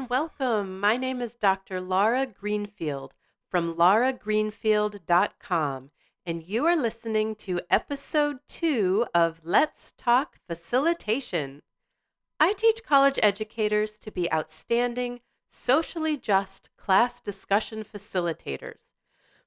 and welcome. My name is Dr. Laura Greenfield from lauragreenfield.com, and you are listening to episode 2 of Let's Talk Facilitation. I teach college educators to be outstanding, socially just class discussion facilitators.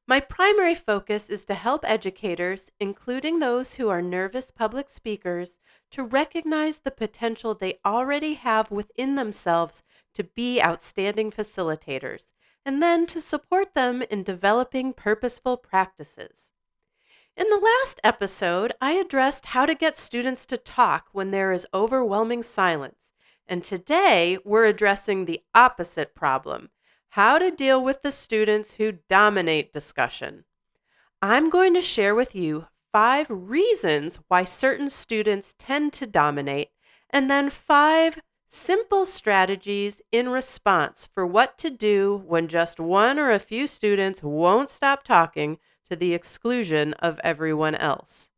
My primary focus is to help educators, including those who are nervous public speakers, to recognize the potential they already have within themselves to be outstanding facilitators, and then to support them in developing purposeful practices. In the last episode, I addressed how to get students to talk when there is overwhelming silence, and today we're addressing the opposite problem: how to deal with the students who dominate discussion. I'm going to share with you 5 reasons why certain students tend to dominate, and then 5 simple strategies in response for what to do when just one or a few students won't stop talking to the exclusion of everyone else.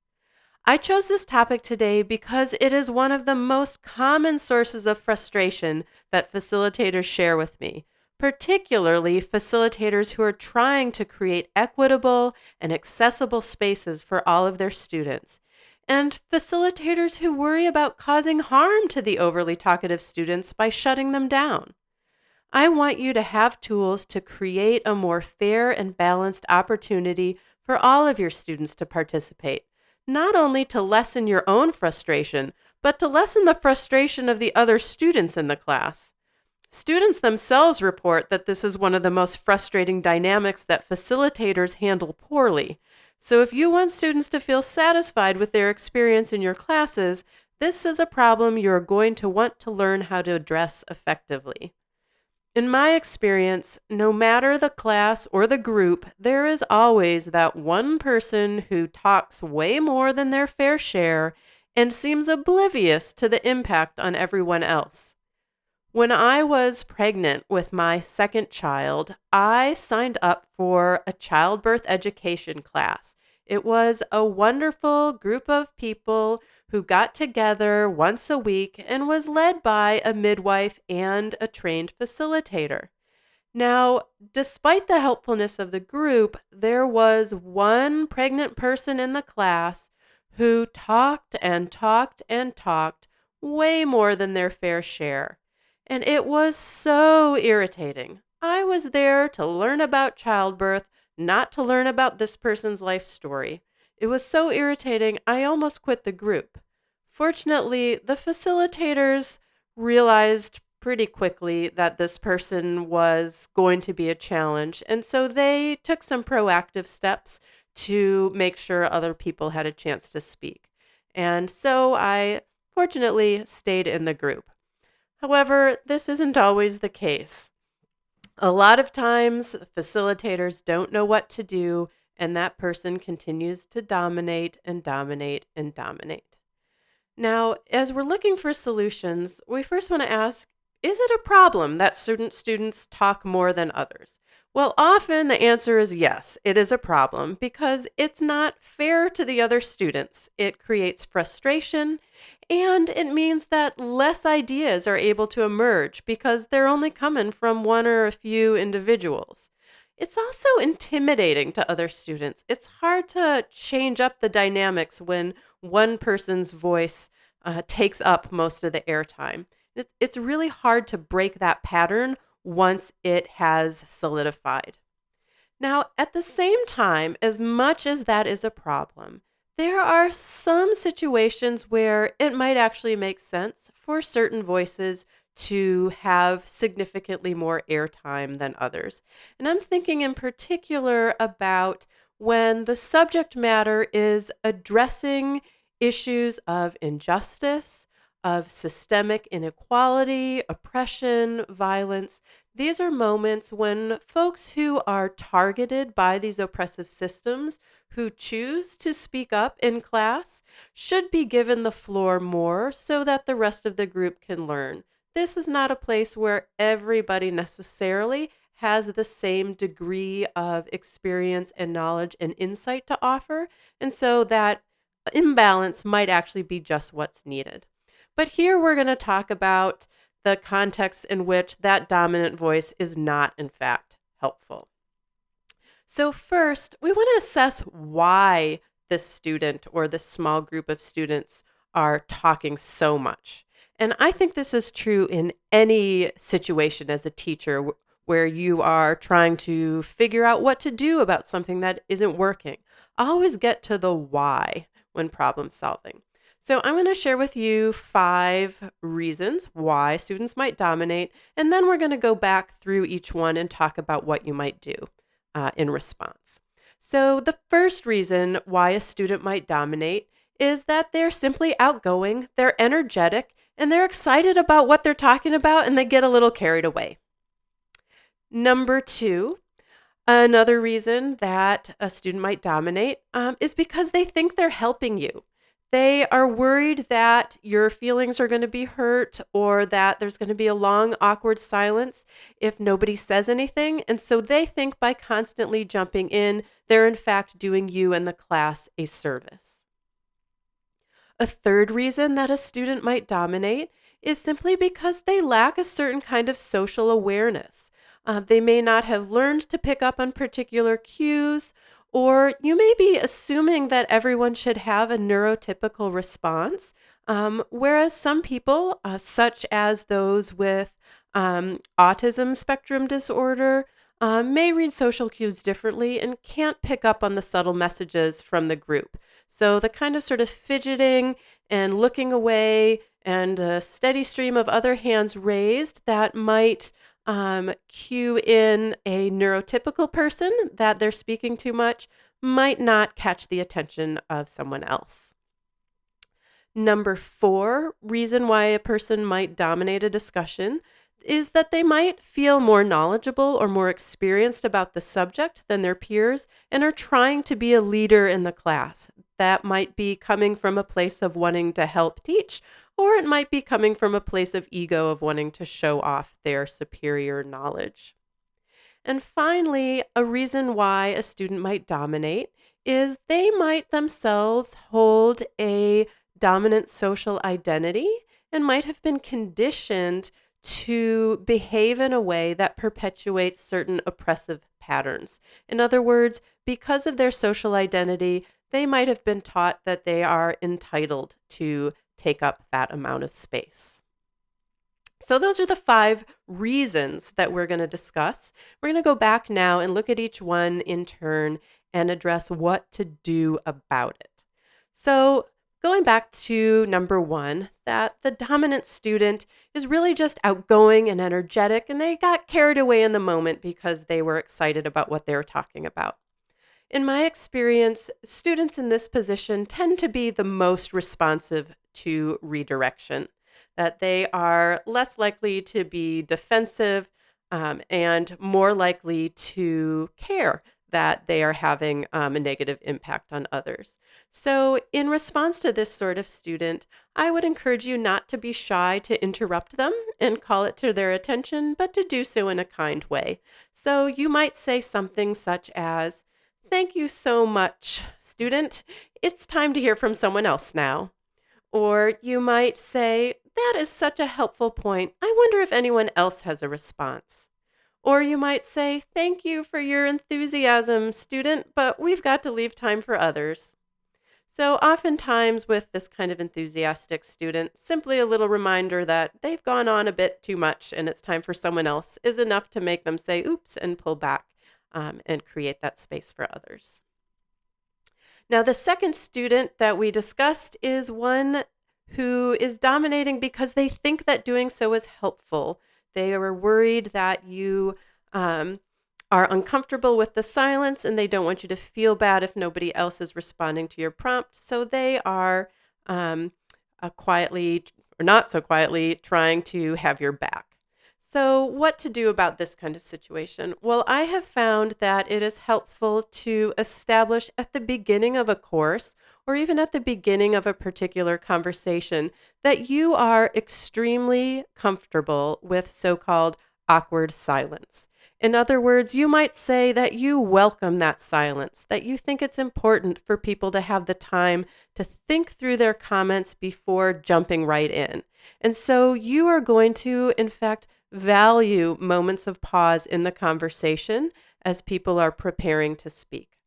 I chose this topic today because it is one of the most common sources of frustration that facilitators share with me, particularly facilitators who are trying to create equitable and accessible spaces for all of their students, and facilitators who worry about causing harm to the overly talkative students by shutting them down. I want you to have tools to create a more fair and balanced opportunity for all of your students to participate, not only to lessen your own frustration, but to lessen the frustration of the other students in the class. Students themselves report that this is one of the most frustrating dynamics that facilitators handle poorly. So if you want students to feel satisfied with their experience in your classes, this is a problem you're going to want to learn how to address effectively. In my experience, no matter the class or the group, there is always that one person who talks way more than their fair share and seems oblivious to the impact on everyone else. When I was pregnant with my second child, I signed up for a childbirth education class. It was a wonderful group of people who got together once a week and was led by a midwife and a trained facilitator. Now, despite the helpfulness of the group, there was one pregnant person in the class who talked and talked and talked way more than their fair share. And it was so irritating. I was there to learn about childbirth, not to learn about this person's life story. It was so irritating, I almost quit the group. Fortunately, the facilitators realized pretty quickly that this person was going to be a challenge, and so they took some proactive steps to make sure other people had a chance to speak. And so I fortunately stayed in the group. However, this isn't always the case. A lot of times, facilitators don't know what to do, and that person continues to dominate and dominate and dominate. Now, as we're looking for solutions, we first want to ask, is it a problem that certain students talk more than others? Well, often the answer is yes, it is a problem because it's not fair to the other students. It creates frustration, and it means that less ideas are able to emerge because they're only coming from one or a few individuals. It's also intimidating to other students. It's hard to change up the dynamics when one person's voice takes up most of the airtime. It's really hard to break that pattern once it has solidified. Now, at the same time, as much as that is a problem, there are some situations where it might actually make sense for certain voices to have significantly more airtime than others. And I'm thinking in particular about when the subject matter is addressing issues of injustice, of systemic inequality, oppression, violence. These are moments when folks who are targeted by these oppressive systems, who choose to speak up in class, should be given the floor more so that the rest of the group can learn. This is not a place where everybody necessarily has the same degree of experience and knowledge and insight to offer, and so that imbalance might actually be just what's needed. But here we're going to talk about the context in which that dominant voice is not, in fact, helpful. So first, we want to assess why this student or this small group of students are talking so much. And I think this is true in any situation as a teacher where you are trying to figure out what to do about something that isn't working. Always get to the why when problem solving. So I'm going to share with you 5 reasons why students might dominate, and then we're going to go back through each one and talk about what you might do in response. So the first reason why a student might dominate is that they're simply outgoing, they're energetic, and they're excited about what they're talking about, and they get a little carried away. Number 2, another reason that a student might dominate is because they think they're helping you. They are worried that your feelings are going to be hurt or that there's going to be a long, awkward silence if nobody says anything. And so they think by constantly jumping in, they're in fact doing you and the class a service. A third reason that a student might dominate is simply because they lack a certain kind of social awareness. They may not have learned to pick up on particular cues, or you may be assuming that everyone should have a neurotypical response, whereas some people, such as those with autism spectrum disorder, may read social cues differently and can't pick up on the subtle messages from the group. So the kind of sort of fidgeting and looking away and a steady stream of other hands raised that might cue in a neurotypical person that they're speaking too much might not catch the attention of someone else. Number 4 reason why a person might dominate a discussion is that they might feel more knowledgeable or more experienced about the subject than their peers and are trying to be a leader in the class. That might be coming from a place of wanting to help teach, or it might be coming from a place of ego of wanting to show off their superior knowledge. And finally, a reason why a student might dominate is they might themselves hold a dominant social identity and might have been conditioned to behave in a way that perpetuates certain oppressive patterns. In other words, because of their social identity, they might have been taught that they are entitled to take up that amount of space. So those are the 5 reasons that we're going to discuss. We're going to go back now and look at each one in turn and address what to do about it. So going back to number 1, that the dominant student is really just outgoing and energetic, and they got carried away in the moment because they were excited about what they were talking about. In my experience, students in this position tend to be the most responsive to redirection, that they are less likely to be defensive and more likely to care that they are having a negative impact on others. So in response to this sort of student, I would encourage you not to be shy to interrupt them and call it to their attention, but to do so in a kind way. So you might say something such as, "Thank you so much, student. It's time to hear from someone else now." Or you might say, "That is such a helpful point. I wonder if anyone else has a response." Or you might say, "Thank you for your enthusiasm, student, but we've got to leave time for others." So oftentimes with this kind of enthusiastic student, simply a little reminder that they've gone on a bit too much and it's time for someone else is enough to make them say, "Oops," and pull back and create that space for others. Now, the second student that we discussed is one who is dominating because they think that doing so is helpful. They are worried that you are uncomfortable with the silence and they don't want you to feel bad if nobody else is responding to your prompt. So they are quietly or not so quietly trying to have your back. So what to do about this kind of situation? Well, I have found that it is helpful to establish at the beginning of a course or even at the beginning of a particular conversation that you are extremely comfortable with so-called awkward silence. In other words, you might say that you welcome that silence, that you think it's important for people to have the time to think through their comments before jumping right in. And so you are going to, in fact, value moments of pause in the conversation as people are preparing to speak.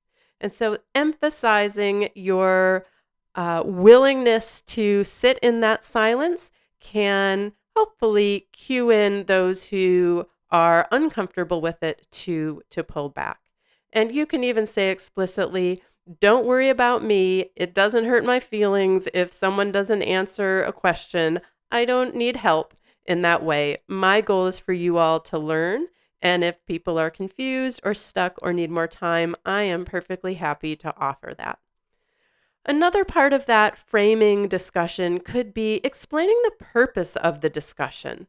And so emphasizing your willingness to sit in that silence can hopefully cue in those who are uncomfortable with it to pull back. And you can even say explicitly, don't worry about me. It doesn't hurt my feelings if someone doesn't answer a question. I don't need help in that way. My goal is for you all to learn. And if people are confused or stuck or need more time, I am perfectly happy to offer that. Another part of that framing discussion could be explaining the purpose of the discussion.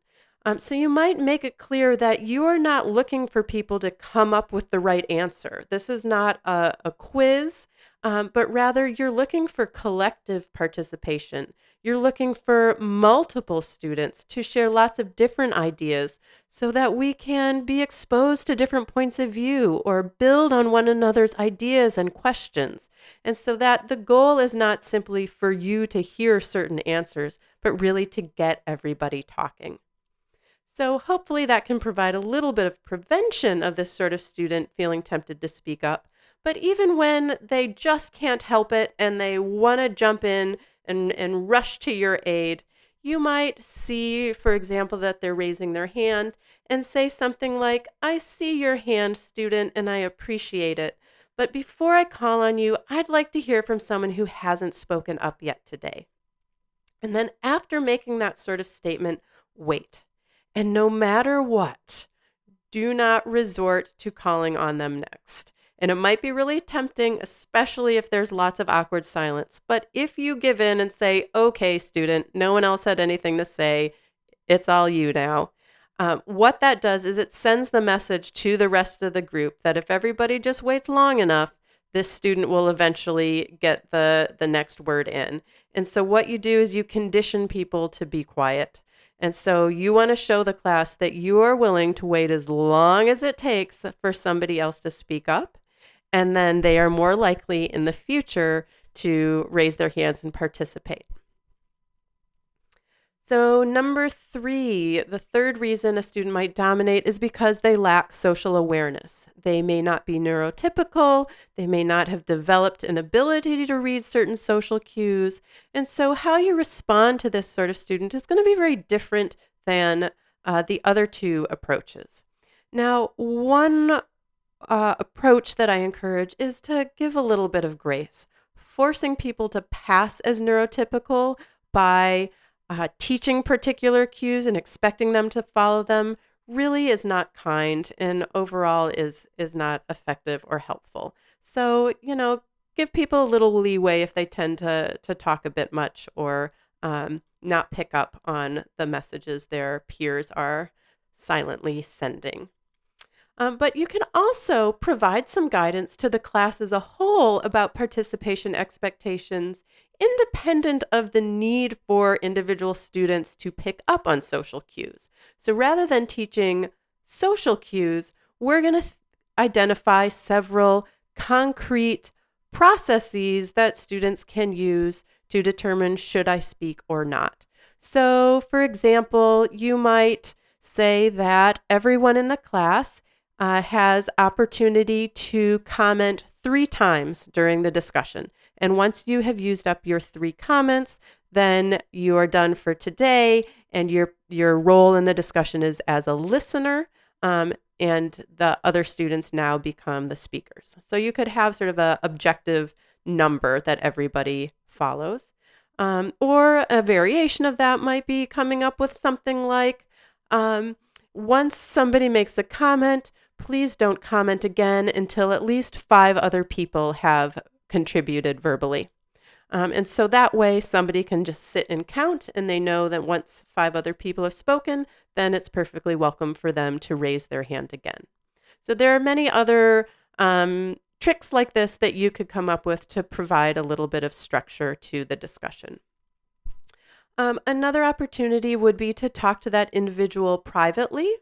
So you might make it clear that you are not looking for people to come up with the right answer. This is not a quiz, but rather you're looking for collective participation. You're looking for multiple students to share lots of different ideas so that we can be exposed to different points of view or build on one another's ideas and questions. And so that the goal is not simply for you to hear certain answers, but really to get everybody talking. So hopefully that can provide a little bit of prevention of this sort of student feeling tempted to speak up. But even when they just can't help it and they want to jump in and rush to your aid, you might see, for example, that they're raising their hand and say something like, I see your hand, student, and I appreciate it. But before I call on you, I'd like to hear from someone who hasn't spoken up yet today. And then after making that sort of statement, wait. And no matter what, do not resort to calling on them next. And it might be really tempting, especially if there's lots of awkward silence. But if you give in and say, okay, student, no one else had anything to say, it's all you now. What that does is it sends the message to the rest of the group that if everybody just waits long enough, this student will eventually get the next word in. And so what you do is you condition people to be quiet. And so you want to show the class that you are willing to wait as long as it takes for somebody else to speak up. And then they are more likely in the future to raise their hands and participate. So number 3, the third reason a student might dominate is because they lack social awareness. They may not be neurotypical. They may not have developed an ability to read certain social cues. And so how you respond to this sort of student is going to be very different than the other two approaches. Now, one approach that I encourage is to give a little bit of grace. Forcing people to pass as neurotypical by teaching particular cues and expecting them to follow them really is not kind and overall is not effective or helpful. So, give people a little leeway if they tend to talk a bit much or not pick up on the messages their peers are silently sending. But you can also provide some guidance to the class as a whole about participation expectations, independent of the need for individual students to pick up on social cues. So rather than teaching social cues, we're going to identify several concrete processes that students can use to determine should I speak or not. So, for example, you might say that everyone in the class has opportunity to comment 3 times during the discussion. And once you have used up your 3 comments, then you are done for today, and your role in the discussion is as a listener, and the other students now become the speakers. So you could have sort of an objective number that everybody follows. Or a variation of that might be coming up with something like, once somebody makes a comment, please don't comment again until at least 5 other people have contributed verbally. And so that way somebody can just sit and count and they know that once 5 other people have spoken, then it's perfectly welcome for them to raise their hand again. So there are many other tricks like this that you could come up with to provide a little bit of structure to the discussion. Another opportunity would be to talk to that individual privately.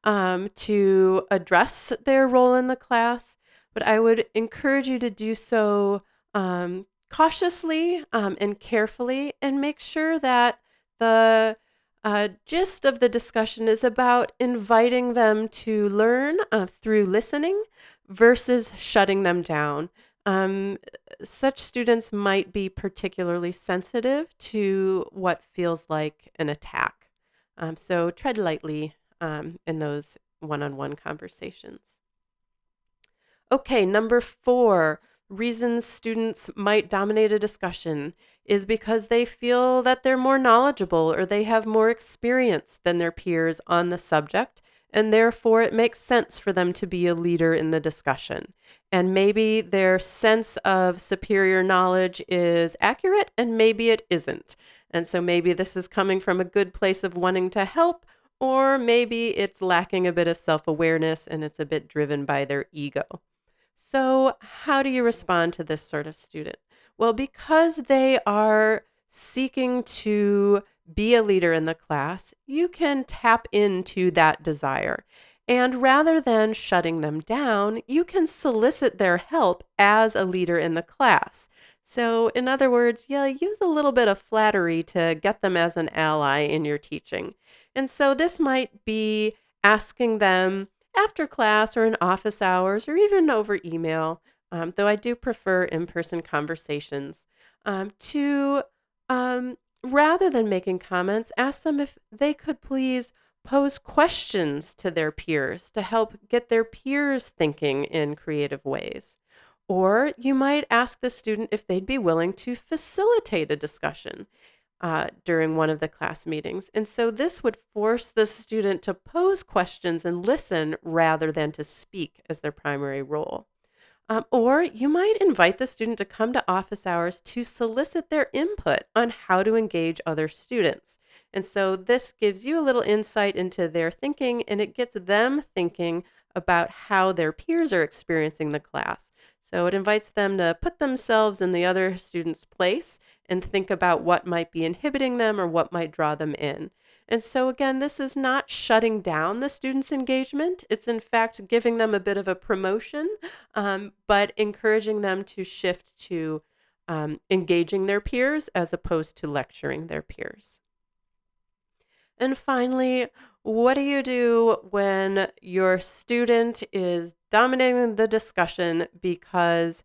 to address their role in the class, but I would encourage you to do so cautiously and carefully, and make sure that the gist of the discussion is about inviting them to learn through listening versus shutting them down. Um, Such students might be particularly sensitive to what feels like an attack. So tread lightly in those one-on-one conversations. Okay, number 4, reasons students might dominate a discussion is because they feel that they're more knowledgeable or they have more experience than their peers on the subject, and therefore it makes sense for them to be a leader in the discussion. And maybe their sense of superior knowledge is accurate and maybe it isn't. And so maybe this is coming from a good place of wanting to help, or maybe it's lacking a bit of self-awareness and it's a bit driven by their ego. So, how do you respond to this sort of student? Well, because they are seeking to be a leader in the class, you can tap into that desire. And rather than shutting them down, you can solicit their help as a leader in the class. So, in other words, yeah, use a little bit of flattery to get them as an ally in your teaching. And so, this might be asking them after class or in office hours or even over email, though I do prefer in-person conversations, to rather than making comments, ask them if they could please pose questions to their peers to help get their peers thinking in creative ways. Or you might ask the student if they'd be willing to facilitate a discussion during one of the class meetings. And so this would force the student to pose questions and listen rather than to speak as their primary role. Or you might invite the student to come to office hours to solicit their input on how to engage other students. And so this gives you a little insight into their thinking, and it gets them thinking about how their peers are experiencing the class. So it invites them to put themselves in the other student's place and think about what might be inhibiting them or what might draw them in. And so, again, this is not shutting down the students' engagement. It's, in fact, giving them a bit of a promotion, but encouraging them to shift to engaging their peers as opposed to lecturing their peers. And finally, what do you do when your student is dominating the discussion because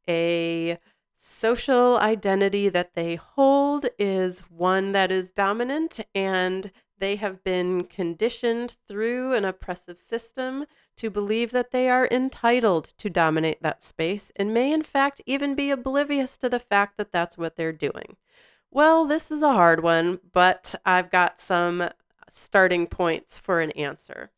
a social identity that they hold is one that is dominant and they have been conditioned through an oppressive system to believe that they are entitled to dominate that space and may, in fact, even be oblivious to the fact that that's what they're doing? Well, this is a hard one, but I've got some starting points for an answer.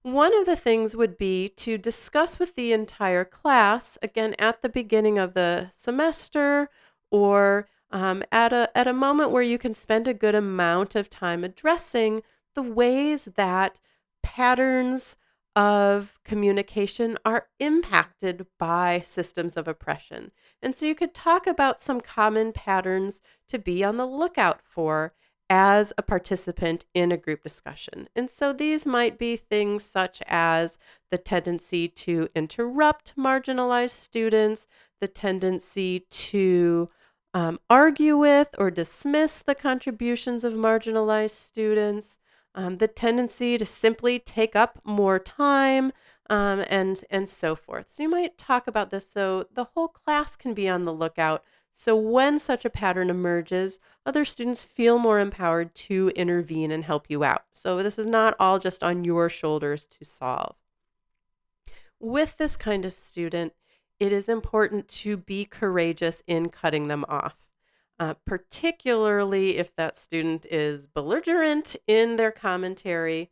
One of the things would be to discuss with the entire class, again, at the beginning of the semester or at a moment where you can spend a good amount of time addressing the ways that patterns of communication are impacted by systems of oppression. And so you could talk about some common patterns to be on the lookout for as a participant in a group discussion. And so these might be things such as the tendency to interrupt marginalized students, the tendency to argue with or dismiss the contributions of marginalized students, the tendency to simply take up more time, and so forth. So you might talk about this so the whole class can be on the lookout. So when such a pattern emerges, other students feel more empowered to intervene and help you out. So this is not all just on your shoulders to solve. With this kind of student, it is important to be courageous in cutting them off, particularly if that student is belligerent in their commentary,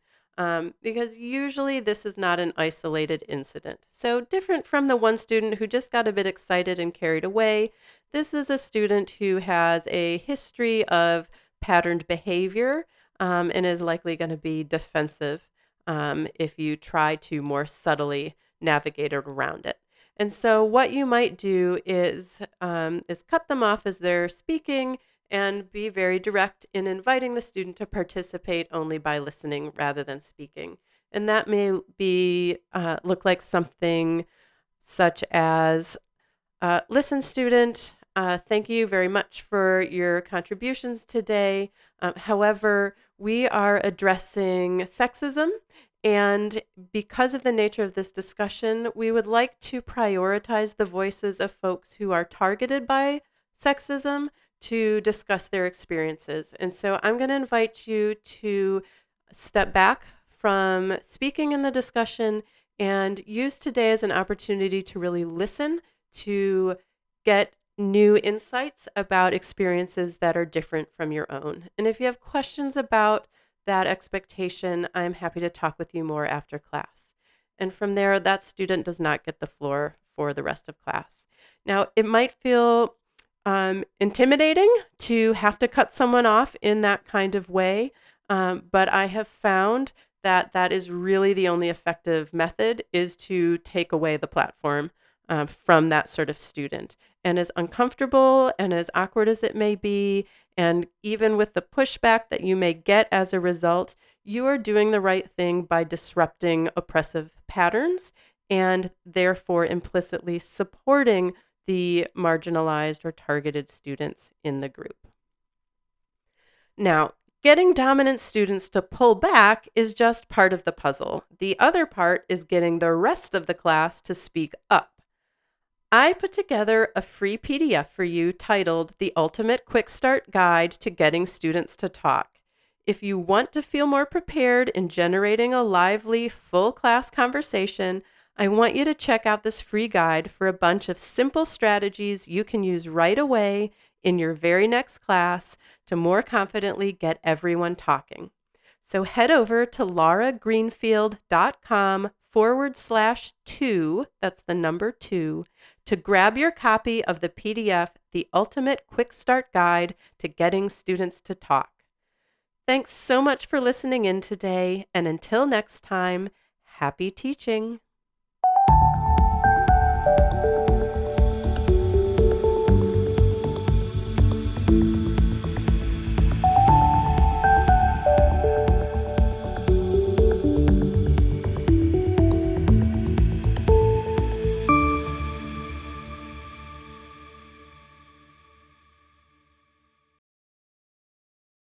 because usually this is not an isolated incident. So different from the one student who just got a bit excited and carried away, this is a student who has a history of patterned behavior and is likely going to be defensive if you try to more subtly navigate around it. And so what you might do is cut them off as they're speaking and be very direct in inviting the student to participate only by listening rather than speaking. And that may be look like something such as, listen, student, thank you very much for your contributions today. However, we are addressing sexism, and because of the nature of this discussion, we would like to prioritize the voices of folks who are targeted by sexism to discuss their experiences. And so I'm going to invite you to step back from speaking in the discussion and use today as an opportunity to really listen, to get new insights about experiences that are different from your own. And if you have questions about that expectation, I'm happy to talk with you more after class. And from there, that student does not get the floor for the rest of class. Now, it might feel intimidating to have to cut someone off in that kind of way, but I have found that that is really the only effective method, is to take away the platform from that sort of student. And as uncomfortable and as awkward as it may be, and even with the pushback that you may get as a result, you are doing the right thing by disrupting oppressive patterns and therefore implicitly supporting the marginalized or targeted students in the group. Now, getting dominant students to pull back is just part of the puzzle. The other part is getting the rest of the class to speak up. I put together a free PDF for you titled The Ultimate Quick Start Guide to Getting Students to Talk. If you want to feel more prepared in generating a lively, full class conversation, I want you to check out this free guide for a bunch of simple strategies you can use right away in your very next class to more confidently get everyone talking. So head over to lauragreenfield.com/2, that's the number 2, to grab your copy of the PDF, The Ultimate Quick Start Guide to Getting Students to Talk. Thanks so much for listening in today, and until next time, happy teaching.